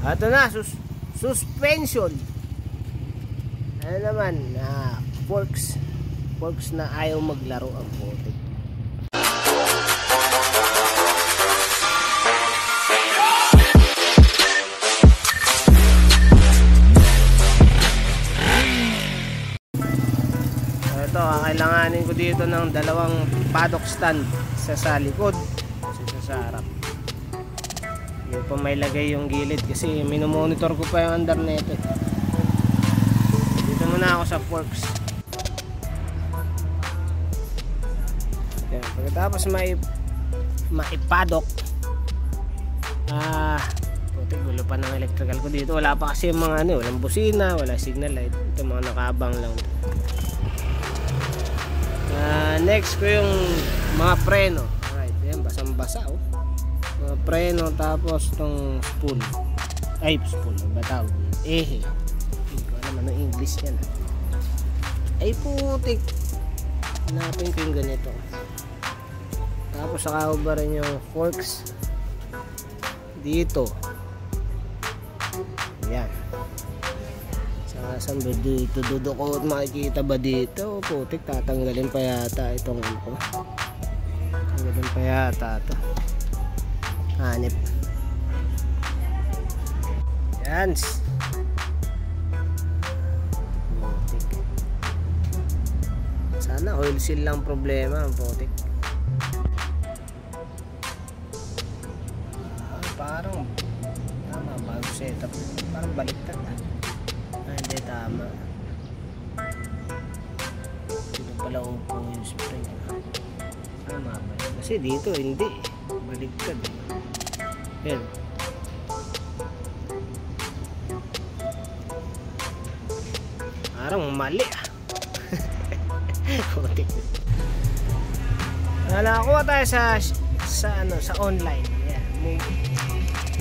Ito na, suspension. Ano naman, forks na ayaw maglaro ang putik. Ito, kailanganin ko dito ng dalawang paddock stand, isa sa likod, isa sa harap. Yung pa may lagay yung gilid kasi minomonitor ko pa yung under nito. Dito muna ako sa forks. Yan, pagkatapos maipadok, puti gulo pa ng electrical ko dito. Wala pa kasi yung mga ano, walang busina, wala signal light. Ito mga nakaabang lang. Next ko yung mga preno. Alright, yan, basang-basa oh. Mga preno, tapos itong spool. Ay, spool, ba tawag? Hindi ko alam ano English yan. Ay putik. Hanapin ko yung ganito. Tapos saka ko ba rin yung forks dito. Yan. Saan ba dito? Dudukot, makikita ba dito? Putik, tatanggalin pa yata itong ano ko. Tatanggalin pa yata ito. Hanip. Yan. Putik. Sana oil seal lang problema ang putik. Parang tama bago setup. Parang baliktad na. Hindi tama. Dito pala upo yung spring. Tama ba? Kasi dito hindi. Baliktad. Yan. Parang mali Putik. Nakakuha tayo sa online. Yeah.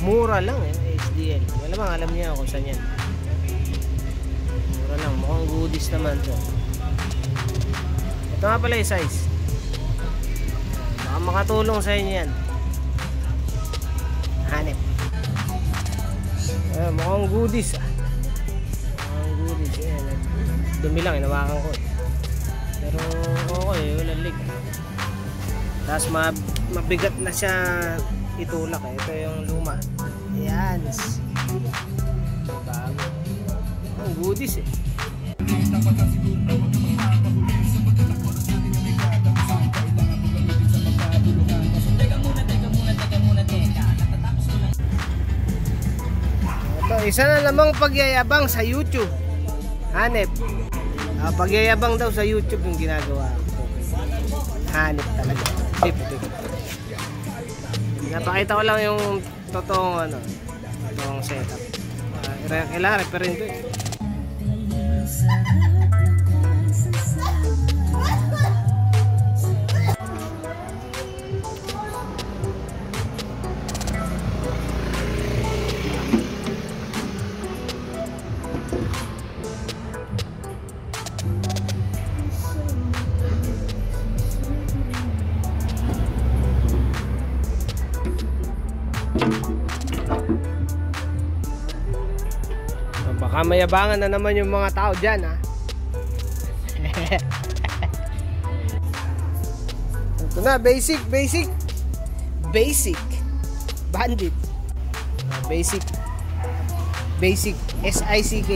Mura lang HDL. Malamang alam niya kung saan yan. Mura lang. Mukhang goodies naman to. Ito nga pala yung size. Baka makatulong sa inyo yan. Hanip. Mukhang goodies Mukhang goodies. Dumi lang, inawakan ko. Pero okay, walang leak. Tapos mabigat na siya itulak Ito yung luma. Ayan. Bago. Ang goodies Ito, isa na namang pagyayabang sa YouTube. Hanip. Pagyayabang daw sa YouTube yung ginagawa. Hanip talaga. Napakita ko lang yung totoong setup. Kailangan referin ko Baka mayabangan na naman yung mga tao dyan Ito na, basic bandit. Basic SICK.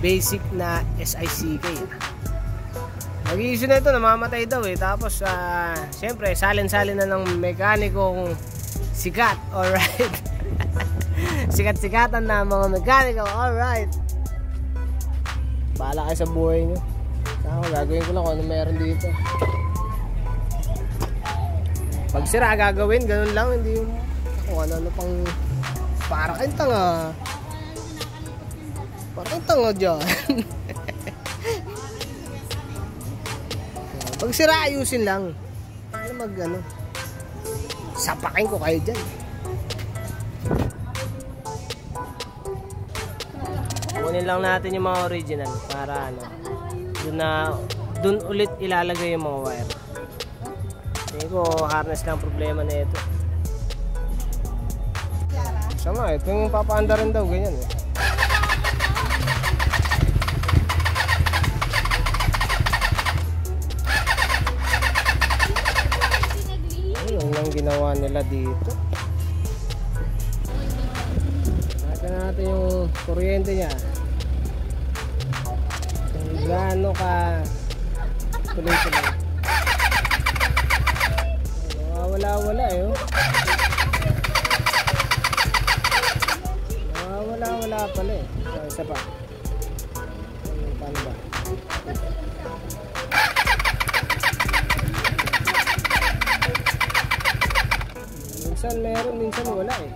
Basic na SICK. Nag-i-issue na ito, namamatay daw Tapos syempre salin-salin na ng mekanikong sikat. Alright. Sikat-sikatan na mga mekaniko. Alright. Bahala kayo sa buhay nyo. Ako, gagawin ko lang kung ano meron dito. Pag sira gagawin, ganun lang. Hindi yung kung ano pang para kayong tanga. Para kayong tanga dyan. Pag sira, ayusin lang. Ano sapakin ko kayo dyan. kunin lang natin yung mga original para ano, dun ulit ilalagay yung mga wire. Hindi ko harness lang problema na ito. Sama, ito yung papaanda rin daw, ganyan eh. Ayun lang ginawa nila dito. Nakita natin yung kuryente niya. Kung gaano ka tuloy-tuloy. Wala eh. Wala pala eh. Isa pa. Paano ba? Minsan meron, minsan wala eh.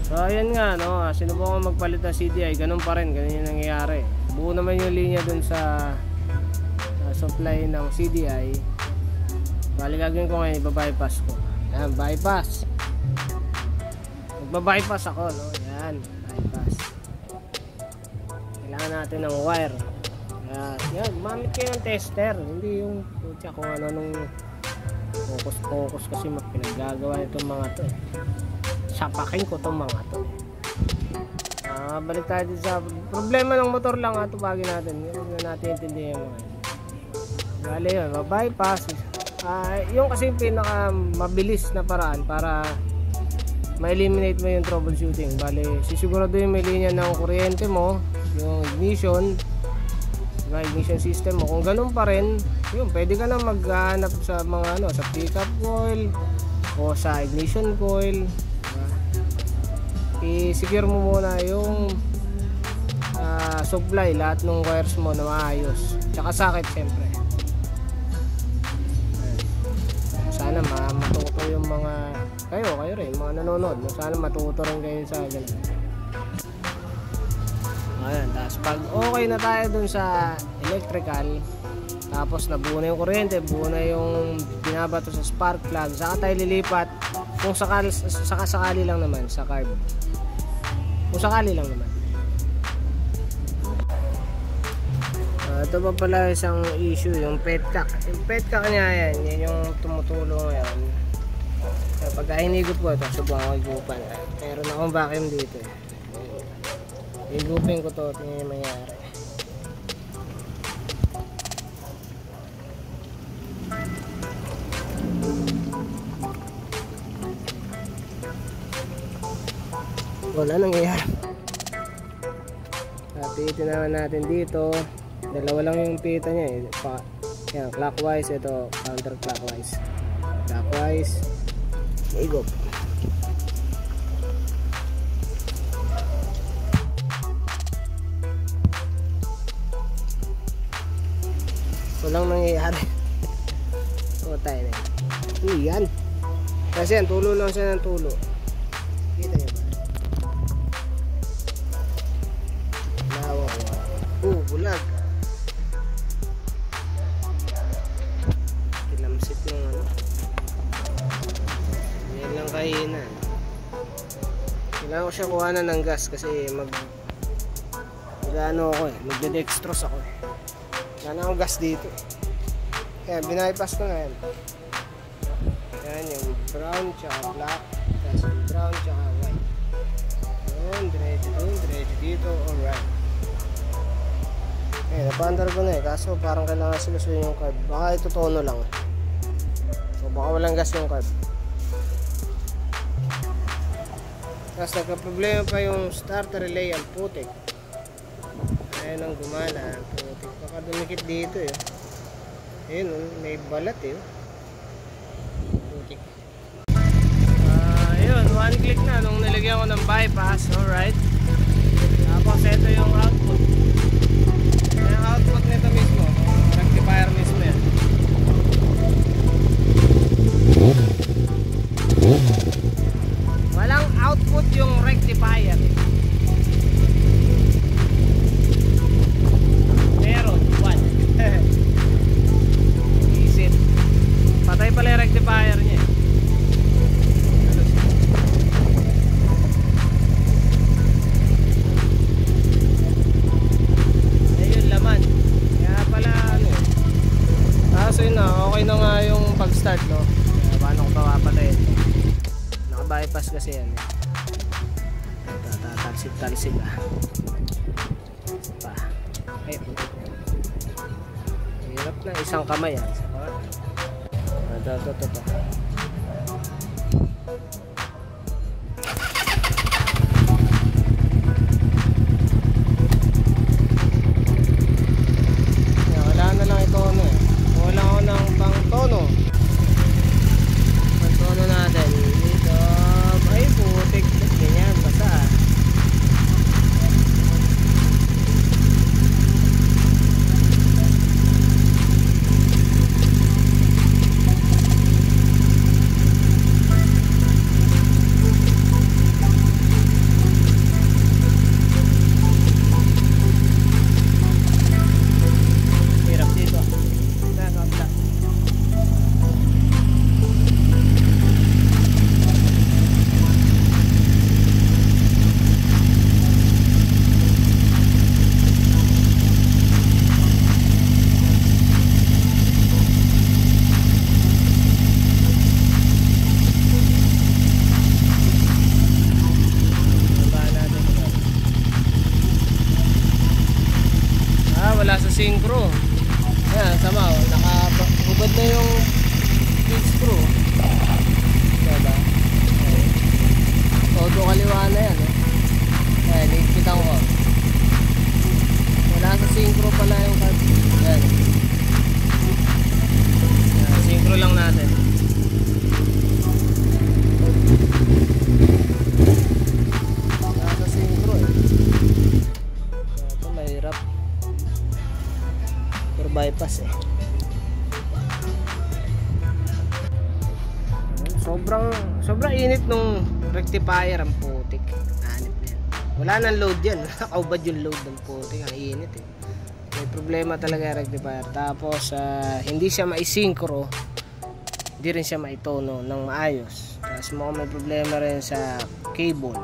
So ayan nga, no, sinubukan magpalit ng CDI, ganun pa rin, ganun yung nangyayari. Buo naman yung linya dun sa supply ng CDI. Bali gagawin ko ngayon, iba-bypass ko. Ayan, bypass. Magba-bypass ako, no? Ayan, bypass. Kailangan natin ng wire. Yan, gumamit kayo ng tester. Hindi yung kung ano nung focus kasi pinaggagawa itong mga to eh. Sapakin ko itong mga to eh. Balik tayo sa problema ng motor lang ito bagay natin. Hindi natin intindihan mo. Bali yun, bypass. Yung kasi pinaka mabilis na paraan para ma-eliminate mo yung troubleshooting. Bali, sisiguraduhin mo yung linya ng kuryente mo, yung ignition system mo. Kung ganun pa rin, yun, pwede ka na maghanap sa mga ano, sa pickup coil o sa ignition coil. I-secure mo muna yung supply, lahat ng wires mo na maayos. Tsaka socket syempre. Sana matuto yung mga kayo rin, mga nanonood. Sana matuto rin kayo sa ganun. Ayan, tapos pag okay na tayo dun sa electrical, tapos nabuo na yung kuryente, buo na yung binabato sa spark plug, saka tayo lilipat kung sakali lang naman sa carb. Kung sakali lang naman. Ito pa pala isang issue, yung petcock. Yung petcock niya yan yung tumutulong ngayon. Pag hinigot ko ito, subukan ko higupan. Meron akong vacuum dito eh. Higupin ko to, tingnan yung mangyari. Wala nangyayari. Pihitin naman natin dito. Dalawa lang yung pihita niya eh. Yan, clockwise, ito counterclockwise. Clockwise, higop. Walang nangyayari. Tayo na yan. Kasi yan, tulo lang siya ng tulo. Kita niyo ba? Lawa ko. Bulag. Kilamsit ng ano. Yan lang kahina. Kailangan ko siya kuhanan ng gas kasi mag-ano ako eh. Magde-dextrose ako eh. Wala akong gas dito. Kaya bypass ko na yan. Yan yung brown tsaka black. Tapos yung brown tsaka white. Yun, diretso dun, diretso dito. Alright. Napandar ko na eh. Kaso parang kailangan silusuin yung carb. Baka ito tono lang. So baka walang gas yung carb. Tapos nagka-problema pa yung starter relay ang putik. Ayun ang gumana. Putik. Baka dumikit dito eh. Ayun, may balat eh. Putik. Ayun, one click na nung nilagyan ko ng bypass. Alright. Tapos ito yung output. Yung output nito mismo. Rectifier mismo yan. Walang output yung rectifier. Meron, one. Isip. Patay pala yung rectifier niya. bypass kasi yan. Tatalsik pa. Ay, hirap na, isang kamay yan. Ito. Wala na lang ito ano eh. Wala ko ng pang tono. Pang tono natin. Dito. Ay putik. Ganyan. Basta. Wala sa synchro. Ayan, sama o. Nakahubad na yung speed screw. Diba? Todo kaliwa na yan. Ayan, ikitan ko. Wala sa synchro pala yung card. Ayan. Ayan, synchro lang natin. Wala sa synchro eh. Ito mahirap. Bypass eh. Sobrang init nung rectifier, ang putik. Hanip na yan. Wala nang load yan. Nakaubad yung load ng putik. Ang init eh. May problema talaga yung rectifier. Tapos hindi siya mai-synchro. Hindi rin siya maitono ng maayos. Tapos mukhang may problema rin sa cable.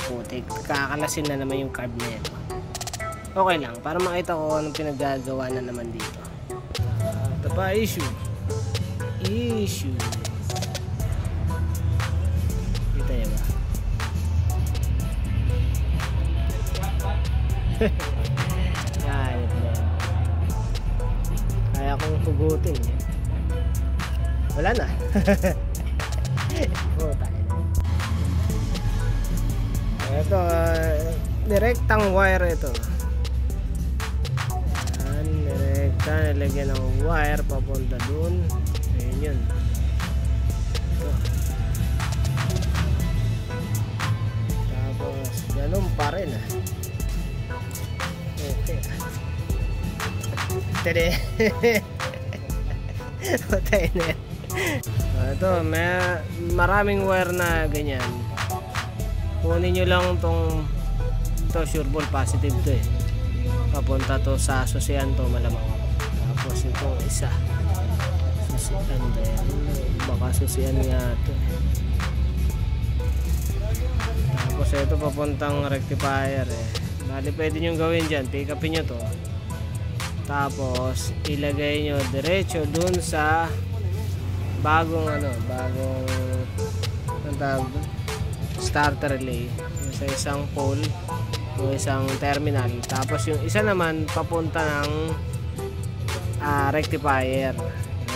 Putik. Kakalasin na naman yung carb na yan. Okay lang, para makita ko anong pinaggagawa na naman dito. Ito pa, issue. Kita niya ba? Ayos na. Kaya kong hugutin eh. Wala na. Ito, direktang wire ito. Nilagyan ng wire papunta dun. Ayun yun. Ito. Tapos ganun pa rin okay. Tede. Patay na yan. Ito, may maraming wire na ganyan. Kunin nyo lang tong ito, sure ball positive to eh. Papunta to sa susian to malamang. Tapos itong isa susian din. Baka susian nga to. Tapos ito papuntang rectifier eh. Bali pwede nyo gawin dyan. Pick upin nyo to. Tapos ilagay nyo diretso dun sa bagong starter relay. Yung sa isang pole o isang terminal. Tapos yung isa naman papunta ng rectifier.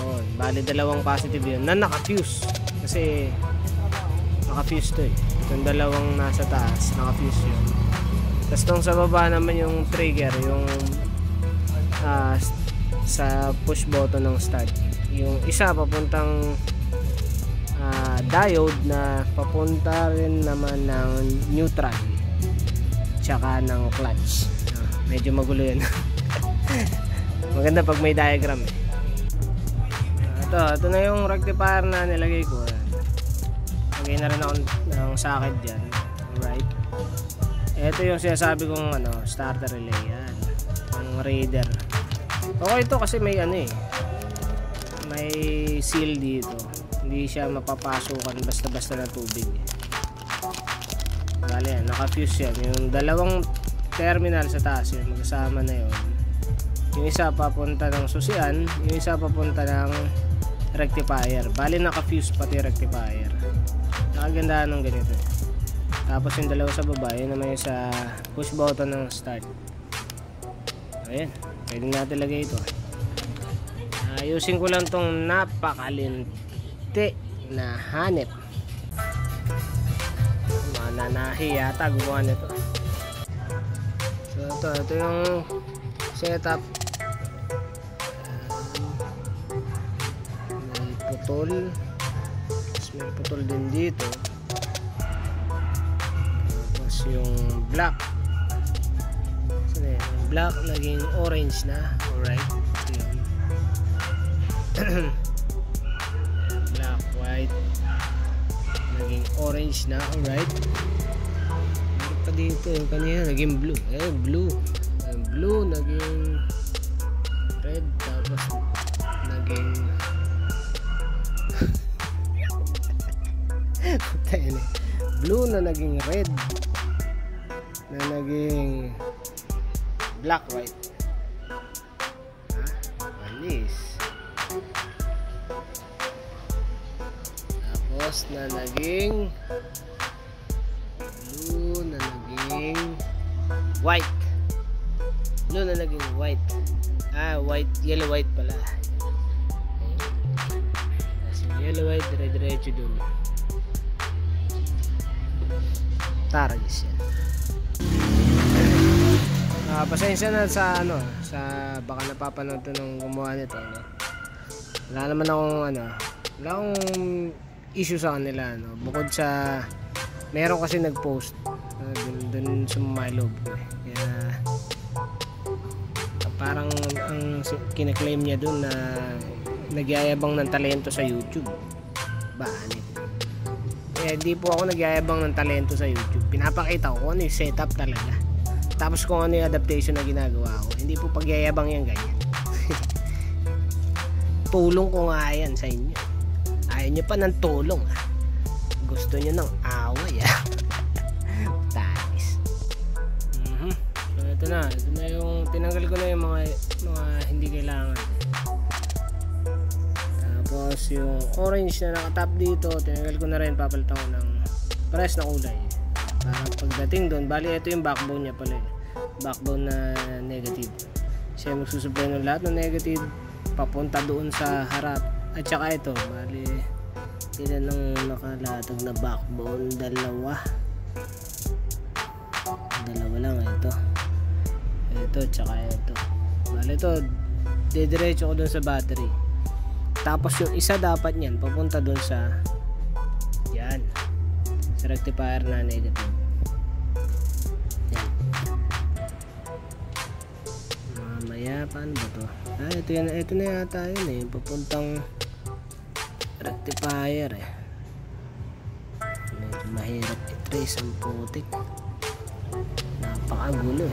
Yun. Bali dalawang positive yun na naka-fuse. Kasi naka-fuse to eh. Itong dalawang nasa taas naka-fuse yun. Tapos itong sa baba naman yung trigger. Yung sa push button ng start. Yung isa papuntang diode na papunta rin naman ng neutral tsaka ng clutch. Medyo magulo yun. Maganda pag may diagram eh. Ito na yung rectifier na nilagay ko. Lagay na rin ako ng socket dyan. Alright. Ito yung sinasabi kong starter relay. Yan. Ang Raider. Okay ito kasi may may seal dito. Hindi siya mapapasukan basta-basta na tubig. Bale yan, naka-fuse yan. Yung dalawang terminal sa taas yun, magkasama na yun. Yung isa papunta ng susian, yung isa papunta ng rectifier. Bali naka-fuse pati rectifier. Nakagandahan ng ganito. Tapos yung dalawa sa baba, yun naman yung sa push button ng start. Ayan, pwede natin lagay ito. Ayusin ko lang tong napakalinti na hanep. Mananahi yata gumawa nito. So ito yung setup. May putol. Tapos may putol din dito. Tapos yung black. So yung black naging orange na. Alright. Black, white naging orange na. Alright. Meron pa dito yung kanina naging blue. Blue. Blue naging red. Tapos naging blue na naging red na naging black, white. Malis. Tapos na naging blue na naging white. Blue na naging white. White, yellow, white pala. Kasi yellow, white, dire-diretso dun. Taragis yan. Pasensya na sa sa baka napapanood to nung gumawa nito, no? Wala naman akong wala akong issue sa kanila, no? Bukod sa meron kasi nag-post dun sa my loob ko, kaya parang ang kina-claim niya dun na nagyayabang ng talento sa YouTube. Bahanit. Di po ako nagyayabang ng talento sa YouTube. Pinapakita ko kung ano yung setup talaga. Tapos kung ano yung adaptation na ginagawa ko. Hindi po pagyayabang yan ganyan. Tulong ko nga yan sa inyo. Ayaw nyo pa ng tulong. Gusto nyo ng away. Tanis. So ito na yung tinanggal ko na yung mga hindi kailangan. Tapos yung orange na nakatap dito, tinanggal ko na rin, papalitan ko ng pares na kulay. Para pagdating doon, bali ito yung backbone niya pala. Backbone na negative. Siya magsusupply ng lahat ng negative papunta doon sa harap. At saka ito, bali ilan ang nakalatag na backbone? Dalawa lang ito. Ito tsaka ito. Bali ito, didiretso ko doon sa battery. Tapos yung isa dapat niyan papunta doon sa yan, sa rectifier na negative. Yan. Mamaya paano ba to? Ito na yata yun papuntang rectifier medyo mahirap i-trace ang putik, napakagulo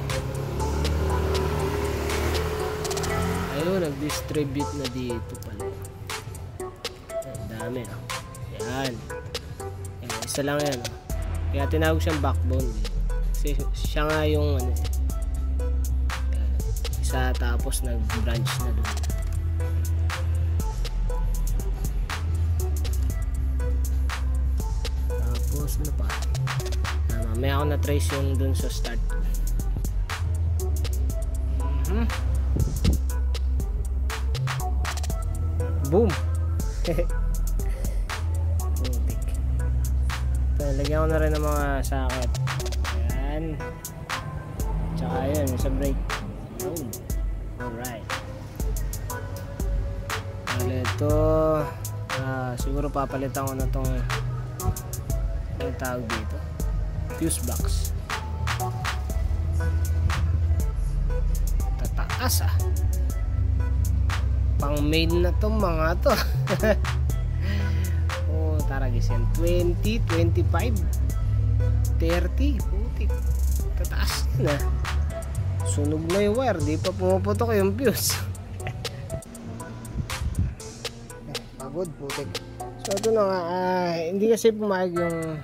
ayun, nag-distribute na dito pala. Dami yan. Isa lang yan kaya tinawag siyang backbone kasi siya nga yung isa, tapos nag-branch na doon. Tapos ano pa, mamaya ako na-trace yung doon sa start. Boom. Lagyan ko na rin ng mga socket. Ayan. Tsaka yun, sa brake. Alright. Ito siguro papalitan ko na tong ang tawag dito, fuse box. Tataas pang main na tong mga to. Taragis yan, 20, 25, 30, putik, tataas na. Sunog na yung wire, di pa pumuputok yung fuse. Pagod, putik. So ito na nga, hindi kasi pumayag yung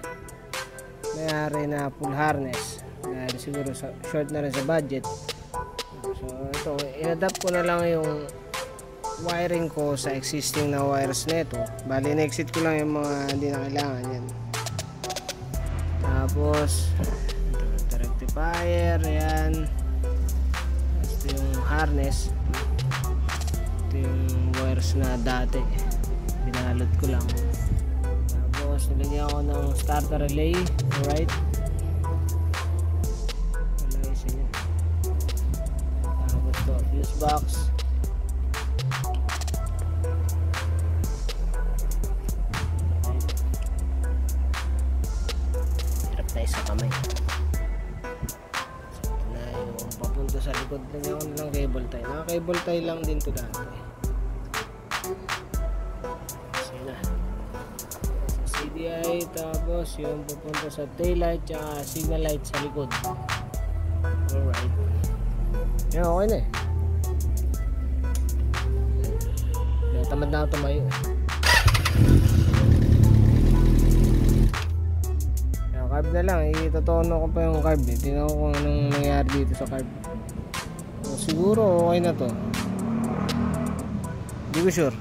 may-ari na full harness dahil siguro short na rin sa budget. So ito, in-adapt ko na lang yung wiring ko sa existing na wires nito. Bali in-exit ko lang yung mga hindi na kailangan yan. Tapos ito rectifier, yan. Ito yung harness. Ito yung wires na dati binalot ko lang. Tapos nilagyan ako ng starter relay. Alright, tapos ito fuse box. Sa kamay. So, ito na yung papunta sa likod. Lagyan ko nilang cable tie. Naka cable tie lang din to dati. So na. Sa CDI, tapos yung papunta sa tail light at signal light sa likod. Alright. Yan, okay na eh. Tamad na ako tumayo eh. Carb na lang, itatono ko pa yung carb eh. Tingnan ko kung anong nangyari dito sa carb. So, siguro okay na to. Hindi ko sure.